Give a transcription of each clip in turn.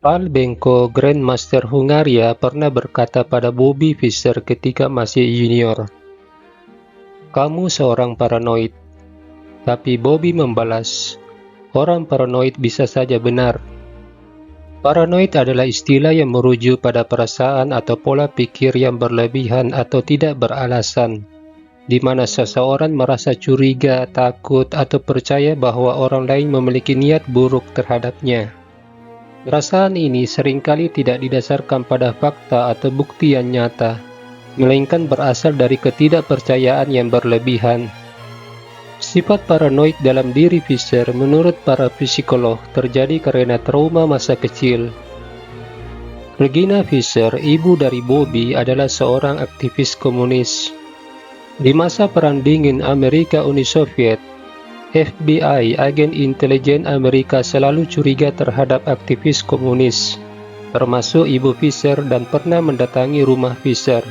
Paul Benko, Grandmaster Hungaria, pernah berkata pada Bobby Fischer ketika masih junior, "Kamu seorang paranoid." Tapi Bobby membalas, "Orang paranoid bisa saja benar." Paranoid adalah istilah yang merujuk pada perasaan atau pola pikir yang berlebihan atau tidak beralasan, di mana seseorang merasa curiga, takut, atau percaya bahwa orang lain memiliki niat buruk terhadapnya. Perasaan ini seringkali tidak didasarkan pada fakta atau bukti yang nyata, melainkan berasal dari ketidakpercayaan yang berlebihan. Sifat paranoid dalam diri Fischer menurut para psikolog terjadi karena trauma masa kecil. Regina Fischer, ibu dari Bobby, adalah seorang aktivis komunis. Di masa Perang Dingin Amerika Uni Soviet, FBI, agen intelijen Amerika, selalu curiga terhadap aktivis komunis, termasuk ibu Fischer, dan pernah mendatangi rumah Fischer.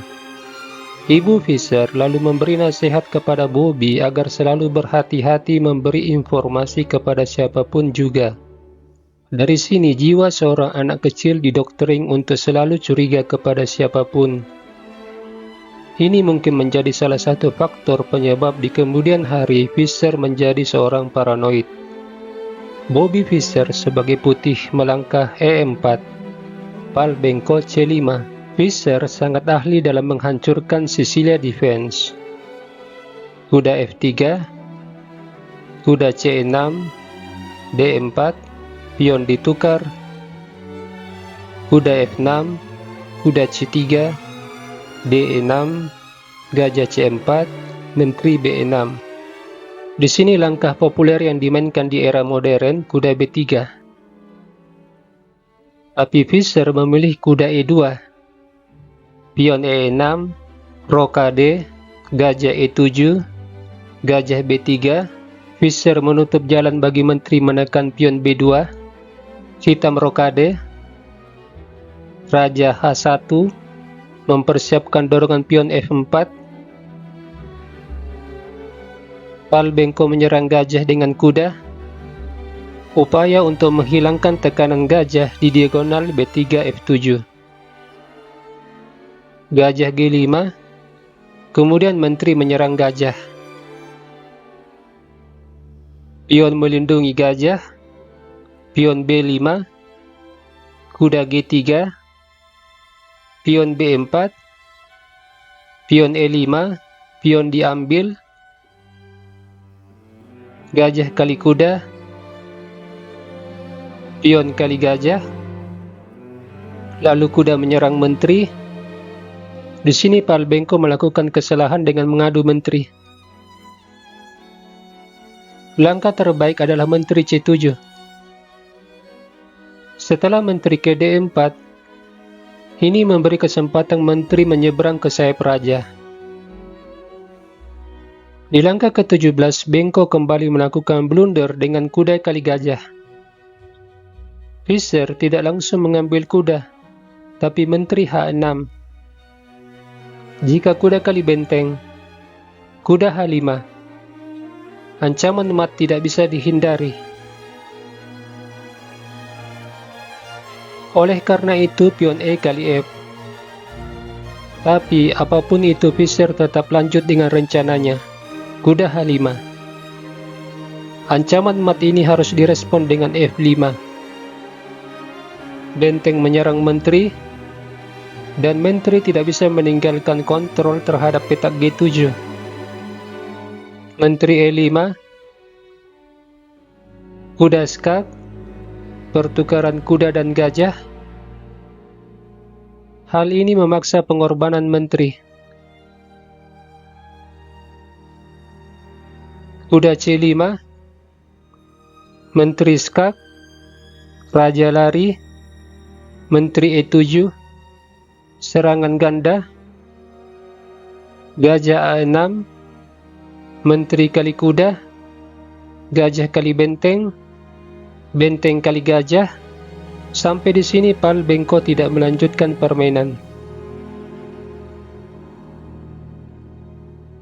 Ibu Fischer lalu memberi nasihat kepada Bobby agar selalu berhati-hati memberi informasi kepada siapapun juga. Dari sini jiwa seorang anak kecil didoktrin untuk selalu curiga kepada siapapun. Ini mungkin menjadi salah satu faktor penyebab di kemudian hari Fischer menjadi seorang paranoid. Bobby Fischer sebagai putih melangkah E4, Paul Benko C5. Fischer sangat ahli dalam menghancurkan Sicilia Defense. Kuda F3, kuda C6, D4, pion ditukar, kuda F6, kuda C3, D6, gajah C4, menteri B6. Di sini langkah populer yang dimainkan di era modern, kuda B3. Tapi Fischer memilih kuda E2, pion E6, rokade, gajah E7, gajah B3. Fischer menutup jalan bagi menteri menekan pion B2, hitam rokade, raja H1, mempersiapkan dorongan pion F4. Paul Benko menyerang gajah dengan kuda. Upaya untuk menghilangkan tekanan gajah di diagonal B3 F7. Gajah G5. Kemudian menteri menyerang gajah. Pion melindungi gajah. Pion B5. Kuda G3. Pion B4, pion E5, pion diambil, gajah kali kuda, pion kali gajah, lalu kuda menyerang menteri. Di sini Paul Benko melakukan kesalahan dengan mengadu menteri. Langkah terbaik adalah menteri C7. Setelah menteri ke D4, ini memberi kesempatan menteri menyeberang ke sayap raja. Di langkah ke-17, Benko kembali melakukan blunder dengan kuda kali gajah. Fischer tidak langsung mengambil kuda, tapi menteri H6. Jika kuda kali benteng, kuda H5. Ancaman mat tidak bisa dihindari. Oleh karena itu pion E kali F. Tapi apapun itu Fischer tetap lanjut dengan rencananya. Kuda H5. Ancaman mat ini harus direspon dengan F5. Benteng menyerang menteri, dan menteri tidak bisa meninggalkan kontrol terhadap petak G7. Menteri E5. Kuda skak. Pertukaran kuda dan gajah. Hal ini memaksa pengorbanan menteri. Kuda C5, menteri skak, raja lari, menteri E7, serangan ganda, gajah A6, menteri kali kuda, gajah kali benteng, benteng kali gajah. Sampai di sini Paul Benko tidak melanjutkan permainan.